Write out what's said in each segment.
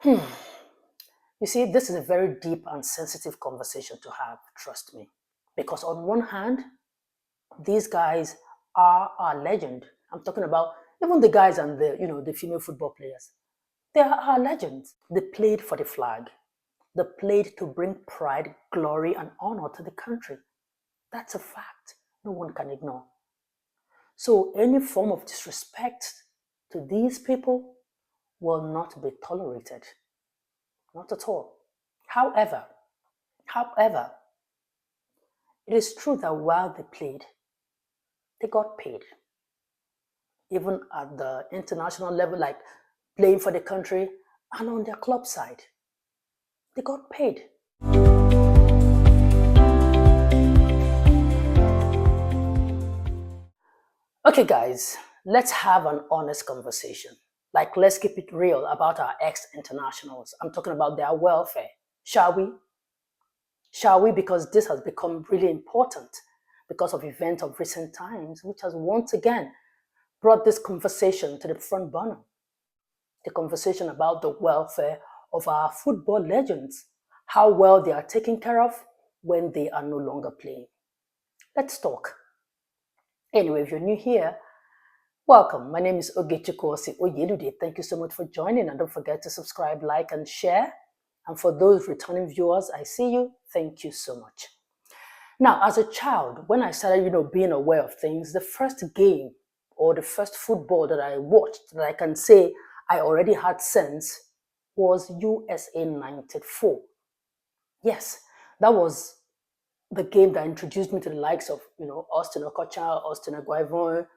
Hmm. You see, this is a very deep and sensitive conversation to have, trust me. Because on one hand, these guys are our legend. I'm talking about even the guys and the female football players. They are our legends. They played for the flag. They played to bring pride, glory, and honor to the country. That's a fact no one can ignore. So any form of disrespect to these people will not be tolerated. Not at all. However, however, it is true that while they played, they got paid. Even at the international level, like playing for the country and on their club side, they got paid. Okay, guys, let's have an honest conversation. Like, let's keep it real about our ex internationals. I'm talking about their welfare. Shall we? Shall we? Because this has become really important because of events of recent times, which has once again brought this conversation to the front burner. The conversation about the welfare of our football legends, how well they are taken care of when they are no longer playing. Let's talk. Anyway, if you're new here, welcome. My name is Osih-Oyelude. Thank you so much for joining, and don't forget to subscribe, like, and share. And for those returning viewers, I see you. Thank you so much. Now, as a child, when I started, being aware of things, the first game or the first football that I watched that I can say I already had sense was USA 94. Yes, that was the game that introduced me to the likes of, Austin Okocha, Austin Aguivon,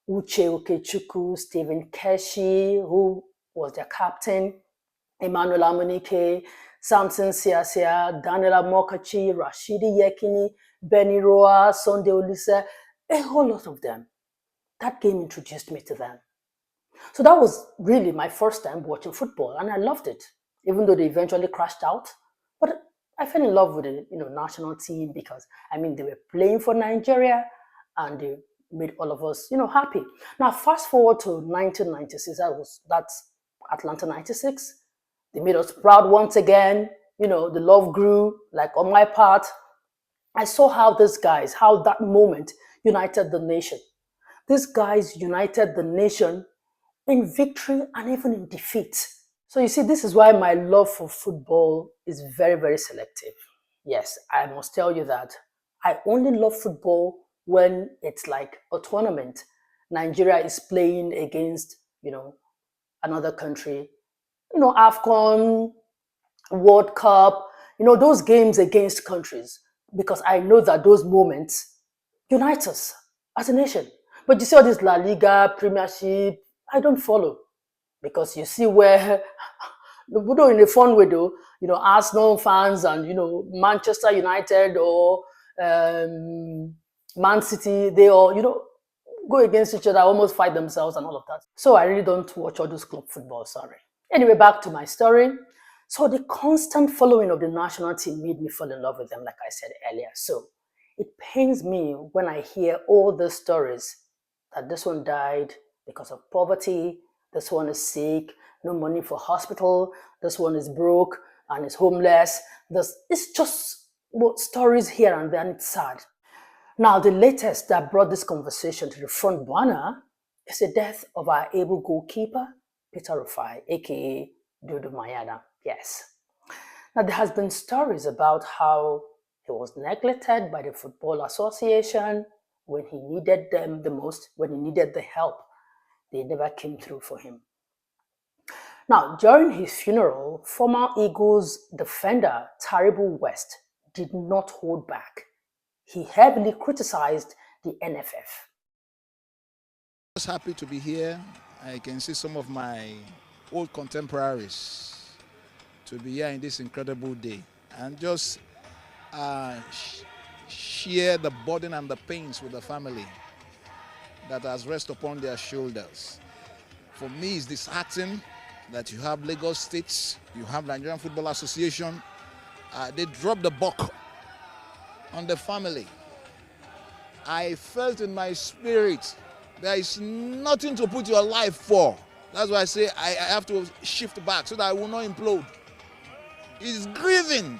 Uche Okechukwu, Stephen Keshi, who was their captain, Emmanuel Amunike, Samson Siasia, Daniela Mokachi, Rashidi Yekini, Benny Roa, Sunday Olise, a whole lot of them. That game introduced me to them. So that was really my first time watching football, and I loved it, even though they eventually crashed out. But I fell in love with the national team because they were playing for Nigeria, and they made all of us happy. Now fast forward to 1996. That's Atlanta 96. They made us proud once again. The love grew. Like on my part, I saw how that moment united the nation. These guys united the nation in victory and even in defeat. So you see, this is why my love for football is very, very selective. Yes, I must tell you that I only love football when it's like a tournament. Nigeria is playing against, another country, AFCON, World Cup, those games against countries, because I know that those moments unite us as a nation. But you see all this La Liga, Premiership, I don't follow because you see where, though in a fun way though, Arsenal fans and Manchester United or Man City, they all go against each other, almost fight themselves and all of that. So I really don't watch all those club football. Sorry. Anyway, back to my story. So the constant following of the national team made me fall in love with them, like I said earlier. So it pains me when I hear all the stories that this one died because of poverty, this one is sick, no money for hospital, this one is broke and is homeless. It's just stories here and there, and it's sad. Now, the latest that brought this conversation to the front burner is the death of our able goalkeeper, Peter Rufai, aka Dudu Mayana. Yes. Now, there has been stories about how he was neglected by the Football Association when he needed them the most, when he needed the help. They never came through for him. Now, during his funeral, former Eagles defender Taribo West did not hold back. He heavily criticized the NFF. I'm just happy to be here. I can see some of my old contemporaries to be here in this incredible day and just share the burden and the pains with the family that has rest upon their shoulders. For me, it's disheartening that you have Lagos States, you have Nigerian Football Association. They dropped the buck on the family. I felt in my spirit there is nothing to put your life for That's why I say I have to shift back so that I will not implode. He's grieving.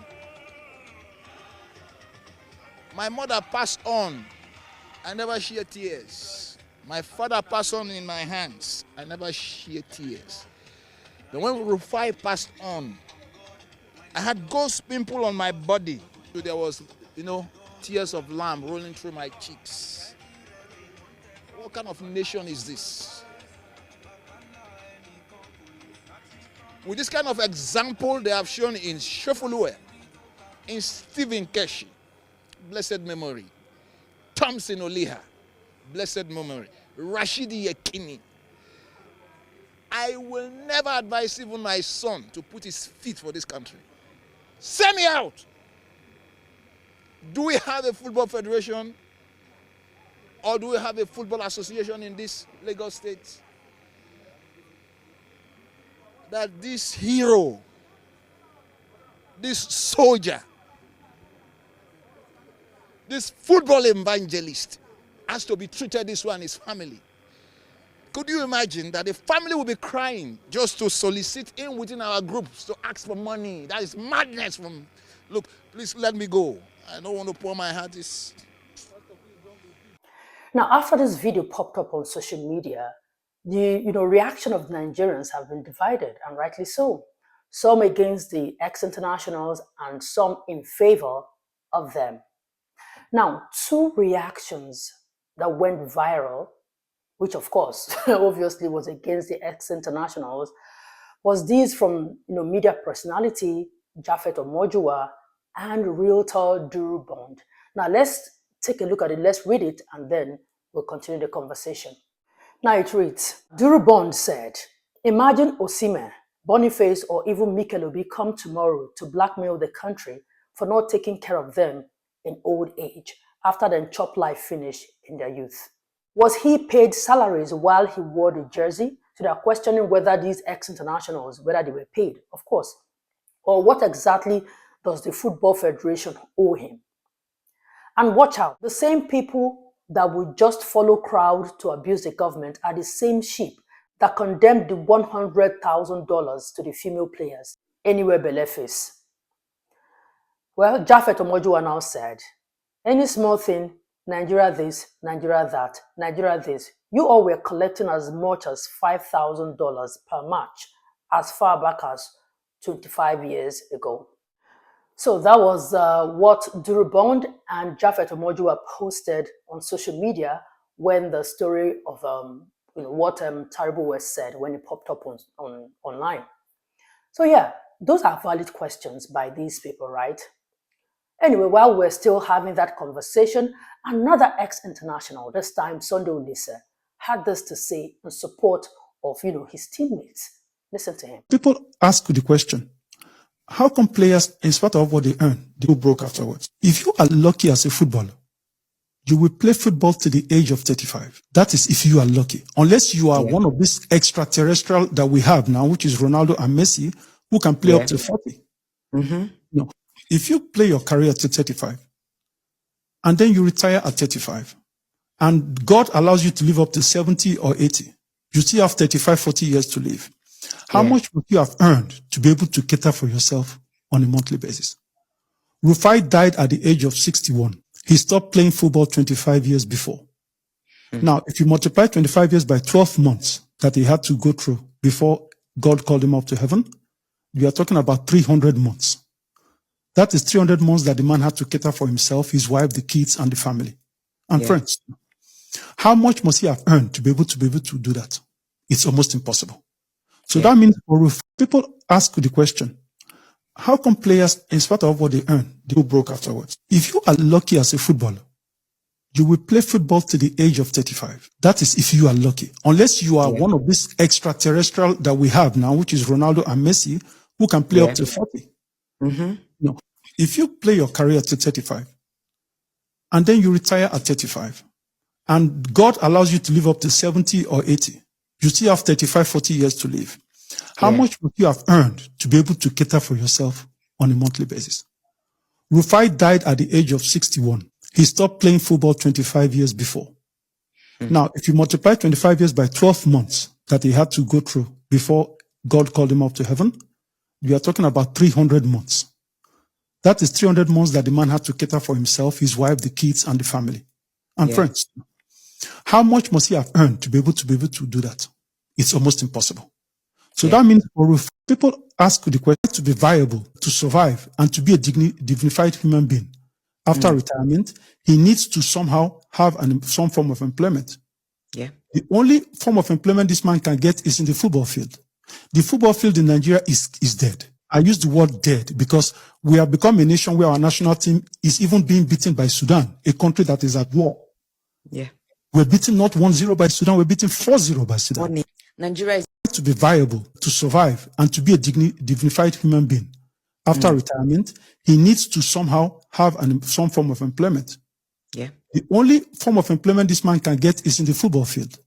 My mother passed on. I never shed tears. My father passed on in my hands. I never shed tears. Then when Rufai passed on, I had ghost pimple on my body. So there was, tears of lamb rolling through my cheeks. What kind of nation is this? With this kind of example they have shown in Osih-Oyelude, in Stephen Keshi, blessed memory, Thompson Oliha, blessed memory, Rashidi Yekini. I will never advise even my son to put his feet for this country. Send me out. Do we have a football federation? Or do we have a football association in this Lagos state? That this hero, this soldier, this football evangelist has to be treated this way and his family. Could you imagine that the family will be crying just to solicit in within our groups to ask for money? That is madness. Look, please let me go. I don't want to pour my heart. Now, after this video popped up on social media, the reaction of Nigerians have been divided, and rightly so. Some against the ex-internationals and some in favor of them. Now, two reactions that went viral, which of course obviously was against the ex-internationals, was these from media personality Japhet Omojuwa and realtor Duru Bond. Now let's take a look at it, let's read it, and then we'll continue the conversation. Now it reads, Duru Bond said, imagine Osimhen, Boniface, or even Mikel Obi come tomorrow to blackmail the country for not taking care of them in old age after their chop life finish in their youth. Was he paid salaries while he wore the jersey? So they are questioning whether these ex-internationals, whether they were paid, of course. Or what exactly does the Football Federation owe him? And watch out, the same people that would just follow crowd to abuse the government are the same sheep that condemned the $100,000 to the female players, anywhere Beleface. Well, Japhet Omojuwa now said, any small thing, Nigeria this, Nigeria that, Nigeria this, you all were collecting as much as $5,000 per match as far back as 25 years ago. So that was what Duru Bond and Japhet Omojuwa posted on social media when the story of what Taribo West said when it popped up online. So yeah, those are valid questions by these people, right? Anyway, while we're still having that conversation, another ex-international, this time Sunday Olise, had this to say in support of his teammates. Listen to him. People ask the question, how come players, in spite of what they earn, they go broke afterwards? If you are lucky as a footballer, you will play football to the age of 35. That is if you are lucky. Unless you are one of these extraterrestrial that we have now, which is Ronaldo and Messi, who can play up to 40. No. If you play your career to 35, and then you retire at 35, and God allows you to live up to 70 or 80, you still have 35, 40 years to live. How much would you have earned to be able to cater for yourself on a monthly basis? Rufai died at the age of 61. He stopped playing football 25 years before. Now, if you multiply 25 years by 12 months that he had to go through before God called him up to heaven, we are talking about 300 months. That is 300 months that the man had to cater for himself, his wife, the kids, and the family, and friends. How much must he have earned to be able to do that? It's almost impossible. So that means people ask the question, how come players, in spite of what they earn, they go broke afterwards? If you are lucky as a footballer, you will play football to the age of 35. That is if you are lucky. Unless you are one of these extraterrestrial that we have now, which is Ronaldo and Messi, who can play up to 40. No. If you play your career to 35, and then you retire at 35, and God allows you to live up to 70 or 80, you still have 35, 40 years to live. How much would you have earned to be able to cater for yourself on a monthly basis? Rufai died at the age of 61. He stopped playing football 25 years before. Now, if you multiply 25 years by 12 months that he had to go through before God called him up to heaven, we are talking about 300 months. That is 300 months that the man had to cater for himself, his wife, the kids, and the family, and friends. How much must he have earned to be able to do that? It's almost impossible. So that means for people ask the question to be viable, to survive, and to be a dignified human being after retirement, he needs to somehow have some form of employment. The only form of employment this man can get is in the football field. The football field in Nigeria is dead. I use the word dead because we have become a nation where our national team is even being beaten by Sudan, a country that is at war. We're beaten not 1-0 by Sudan, we're beaten 4-0 by Sudan. Nigeria is To be viable, to survive, and to be a dignified human being after retirement, he needs to somehow have some form of employment. The only form of employment this man can get is in the football field.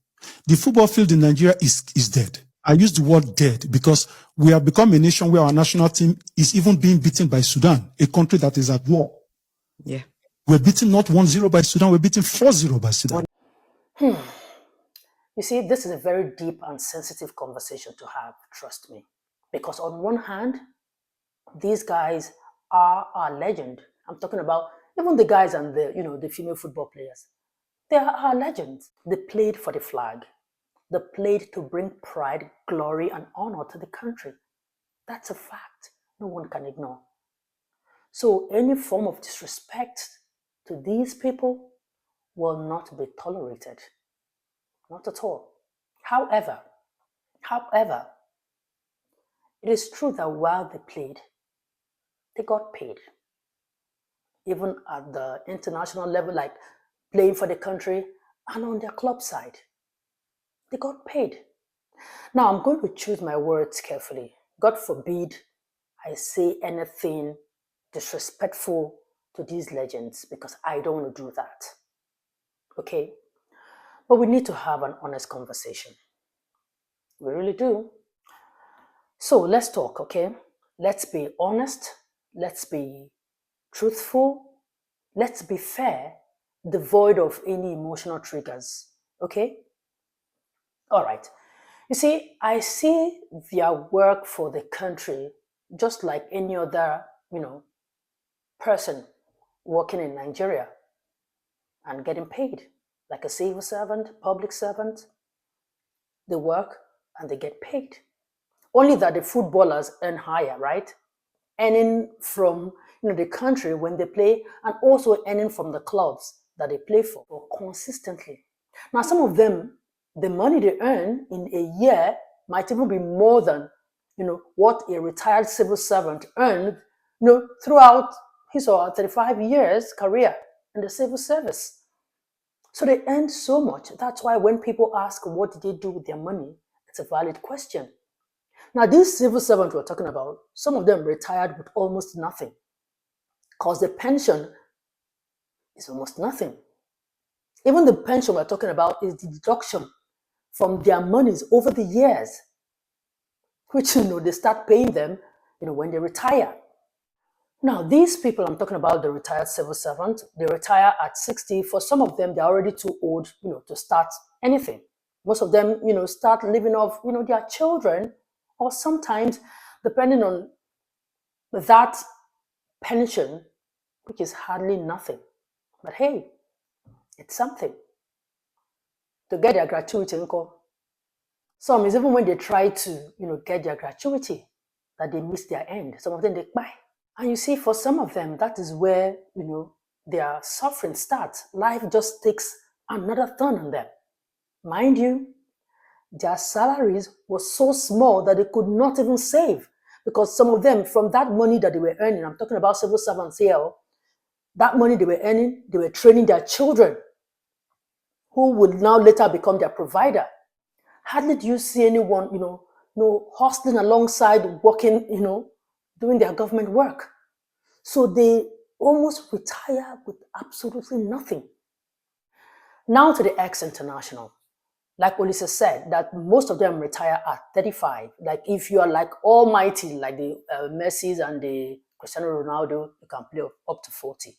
The football field in Nigeria is dead. I use the word dead because we have become a nation where our national team is even being beaten by Sudan, a country that is at war. We're beaten not 1-0 by Sudan, we're beaten 4-0 by Sudan. You see, this is a very deep and sensitive conversation to have, trust me. Because on one hand, these guys are our legend. I'm talking about even the guys and the female football players. They are our legends. They played for the flag. They played to bring pride, glory, and honor to the country. That's a fact no one can ignore. So any form of disrespect to these people will not be tolerated. Not at all. However, it is true that while they played, they got paid. Even at the international level, like playing for the country and on their club side, they got paid. Now, I'm going to choose my words carefully. God forbid I say anything disrespectful to these legends because I don't want to do that. Okay? But we need to have an honest conversation. We really do. So let's talk, okay? Let's be honest. Let's be truthful. Let's be fair, devoid of any emotional triggers, okay? All right. You see, I see their work for the country just like any other, person working in Nigeria and getting paid, like a civil servant, public servant. They work and they get paid. Only that the footballers earn higher, right? Earning from the country when they play and also earning from the clubs that they play for consistently. Now, some of them, the money they earn in a year might even be more than what a retired civil servant earned throughout his or her 35 years career in the civil service. So they earn so much. That's why when people ask what did they do with their money, it's a valid question. Now, these civil servants we're talking about, some of them retired with almost nothing because the pension is almost nothing. Even the pension we're talking about is the deduction from their monies over the years, which they start paying them when they retire. Now, these people I'm talking about, the retired civil servants, they retire at 60. For some of them, they're already too old to start anything. Most of them start living off their children, or sometimes depending on that pension, which is hardly nothing. But hey, it's something to get their gratuity income. Some is even when they try to get their gratuity that they miss their end. Some of them they buy. And you see, for some of them, that is where their suffering starts. Life just takes another turn on them. Mind you, their salaries were so small that they could not even save, because some of them, from that money that they were earning, I'm talking about civil servants here, that money they were earning, they were training their children, who would now later become their provider. Hardly do you see anyone, hustling alongside, working, doing their government work. So they almost retire with absolutely nothing. Now to the ex-international. Like Olisa said, that most of them retire at 35. Like if you are like almighty, like the Messis and the Cristiano Ronaldo, you can play up to 40.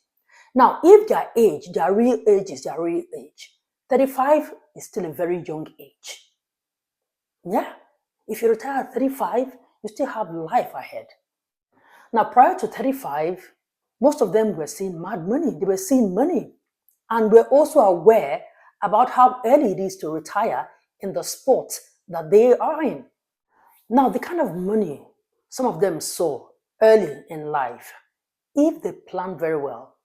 Now, if their real age is their real age, 35 is still a very young age. Yeah, if you retire at 35, you still have life ahead. Now, prior to 35, most of them were seeing mad money. They were seeing money. And we're also aware about how early it is to retire in the sport that they are in. Now, the kind of money some of them saw early in life, if they plan very well,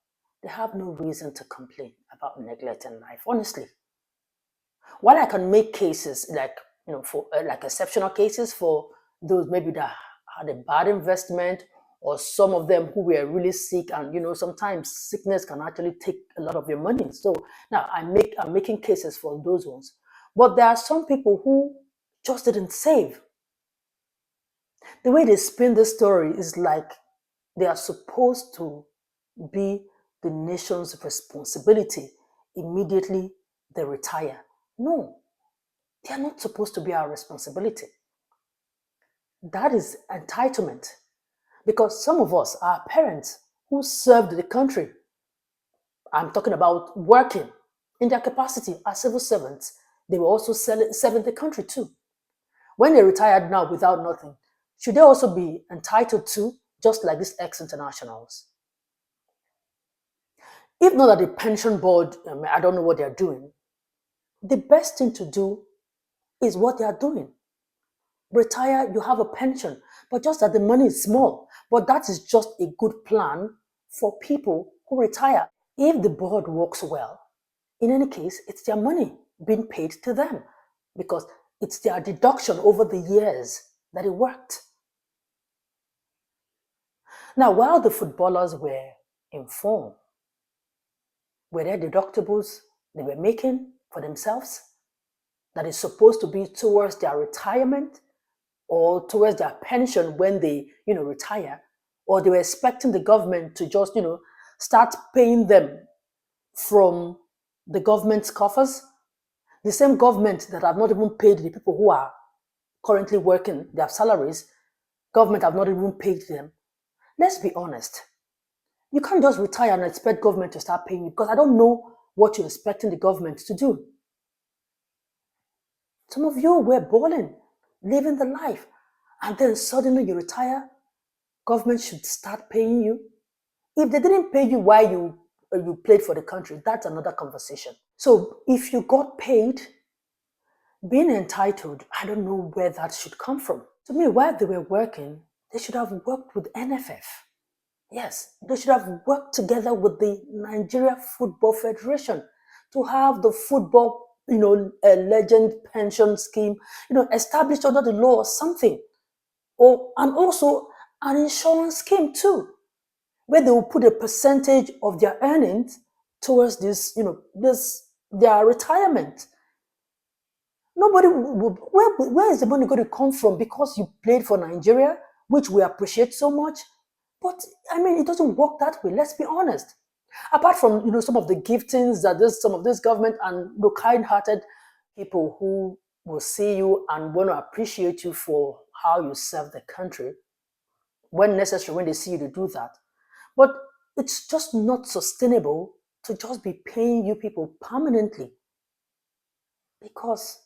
they have no reason to complain about neglecting life, honestly. While I can make cases like, for like exceptional cases for those maybe that had a bad investment, or some of them who were really sick, and sometimes sickness can actually take a lot of your money. So now I'm making cases for those ones. But there are some people who just didn't save. The way they spin the story is like they are supposed to be the nation's responsibility immediately they retire. No, they are not supposed to be our responsibility. That is entitlement. Because some of us are parents who served the country. I'm talking about working in their capacity as civil servants. They were also serving the country too. When they retired now without nothing, should they also be entitled to, just like these ex-internationals? If not that the pension board, I don't know what they're doing, the best thing to do is what they are doing. Retire, you have a pension, but just that the money is small. But that is just a good plan for people who retire. If the board works well, in any case, it's their money being paid to them because it's their deduction over the years that it worked. Now, while the footballers were informed, were there deductibles they were making for themselves that is supposed to be towards their retirement or towards their pension when they, retire, or they were expecting the government to just, start paying them from the government's coffers, the same government that have not even paid the people who are currently working their salaries, government have not even paid them. Let's be honest. You can't just retire and expect government to start paying you because I don't know what you're expecting the government to do. Some of you were balling, living the life, and then suddenly you retire, government should start paying you. If they didn't pay you while you played for the country, that's another conversation. So if you got paid, being entitled, I don't know where that should come from. To me, while they were working, they should have worked with NFF. Yes, they should have worked together with the Nigeria Football Federation to have the football, legend pension scheme, established under the law or something. And also an insurance scheme too, where they will put a percentage of their earnings towards their retirement. Nobody, where is the money going to come from? Because you played for Nigeria, which we appreciate so much. But it doesn't work that way. Let's be honest. Apart from some of the giftings that some of this government and kind-hearted people who will see you and want to appreciate you for how you serve the country, when necessary, when they see you to do that. But it's just not sustainable to just be paying you people permanently because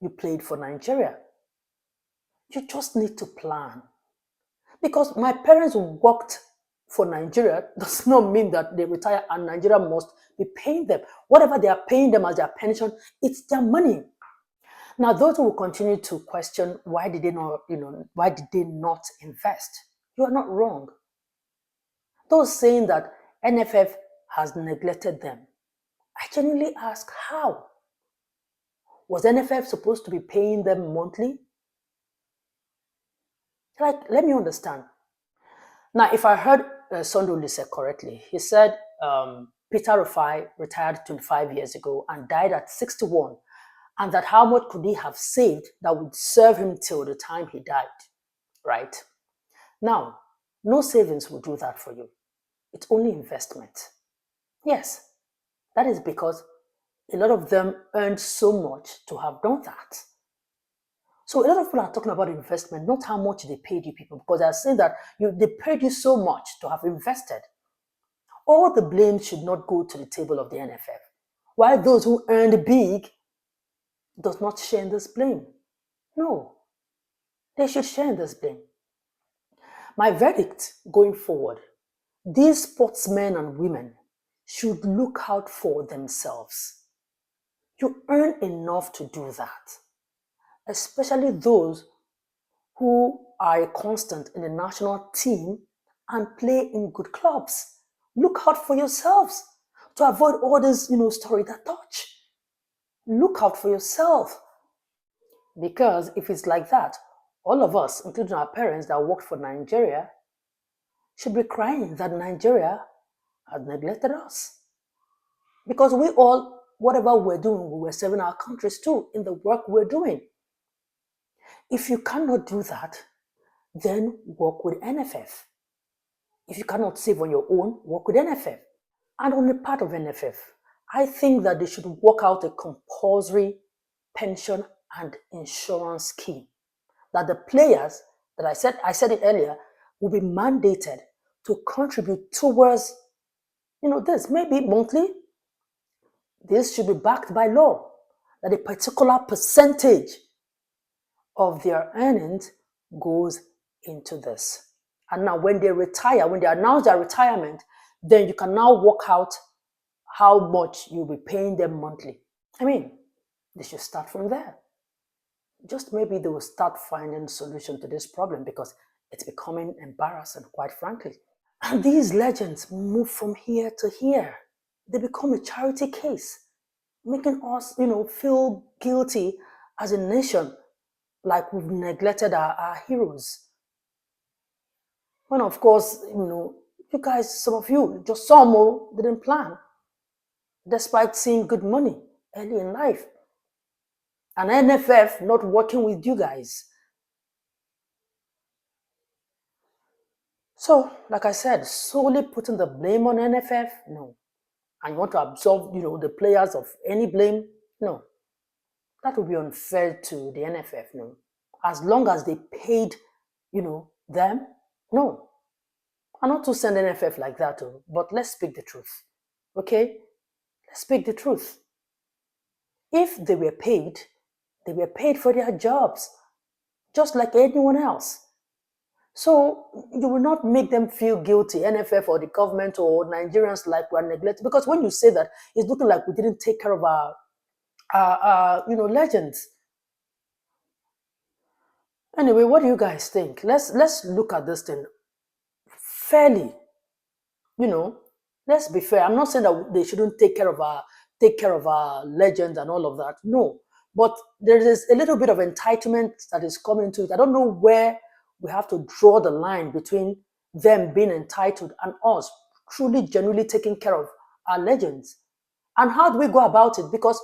you played for Nigeria. You just need to plan. Because my parents worked for Nigeria does not mean that they retire and Nigeria must be paying them. Whatever they are paying them as their pension, it's their money. Now, those who will continue to question why did they not invest? You are not wrong. Those saying that NFF has neglected them, I genuinely ask how? Was NFF supposed to be paying them monthly? Let me understand. Now, if I heard Sondoli say correctly, he said Peter Rufai retired 25 years ago and died at 61, and that how much could he have saved that would serve him till the time he died, right? Now, no savings will do that for you. It's only investment. Yes, that is because a lot of them earned so much to have done that. So a lot of people are talking about investment, not how much they paid you people, because they're saying that they paid you so much to have invested. All the blame should not go to the table of the NFF, while those who earned big does not share in this blame. No, they should share in this blame. My verdict going forward, these sportsmen and women should look out for themselves. You earn enough to do that, especially those who are a constant in the national team and play in good clubs. Look out for yourselves to avoid all this, story that touch. Look out for yourself. Because if it's like that, all of us, including our parents that worked for Nigeria, should be crying that Nigeria has neglected us. Because we all, whatever we're doing, we were serving our countries too in the work we're doing. If you cannot do that, then work with NFF. If you cannot save on your own, work with NFF. And on the part of NFF, I think that they should work out a compulsory pension and insurance scheme. That the players, that I said it earlier, will be mandated to contribute towards, this, maybe monthly. This should be backed by law, that a particular percentage of their earnings goes into this. And now when they retire, when they announce their retirement, then you can now work out how much you'll be paying them monthly. I mean, they should start from there. Just maybe they will start finding a solution to this problem because it's becoming embarrassing, quite frankly. And these legends move from here to here. They become a charity case, making us, feel guilty as a nation, like we've neglected our heroes. When, of course, you guys, some of you, just some didn't plan, despite seeing good money early in life. And NFF not working with you guys. So, like I said, solely putting the blame on NFF, no. And you want to absolve, the players of any blame, no. That would be unfair to the NFF, no. As long as they paid, them, no. I'm not to send NFF like that, but let's speak the truth, okay? Let's speak the truth. If they were paid for their jobs, just like anyone else. So you will not make them feel guilty, NFF or the government or Nigerians, like we're neglected. Because when you say that, it's looking like we didn't take care of our legends. Anyway, what do you guys think? Let's look at this thing fairly. Let's be fair. I'm not saying that they shouldn't take care of our legends and all of that. No, but there is a little bit of entitlement that is coming to it. I don't know where we have to draw the line between them being entitled and us truly, genuinely taking care of our legends. And how do we go about it? Because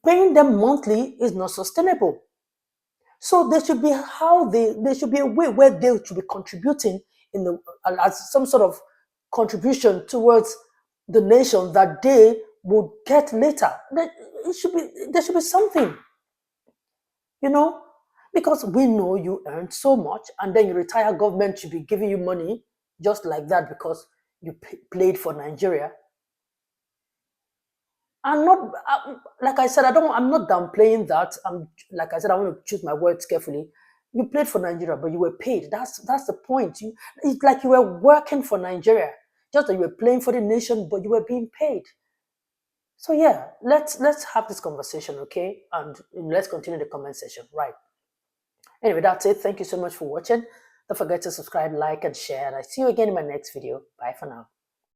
paying them monthly is not sustainable. So there should be there should be a way where they should be contributing as some sort of contribution towards the nation that they would get later. There should be something, because we know you earned so much, and then you retire, government should be giving you money just like that because you played for Nigeria. I'm not, like I said, I'm not downplaying that. Like I said, I want to choose my words carefully. You played for Nigeria, but you were paid. That's the point. It's like you were working for Nigeria, just that you were playing for the nation, but you were being paid. So yeah, let's have this conversation, okay? And let's continue the comment section, right? Anyway, that's it. Thank you so much for watching. Don't forget to subscribe, like, and share. And I see you again in my next video. Bye for now.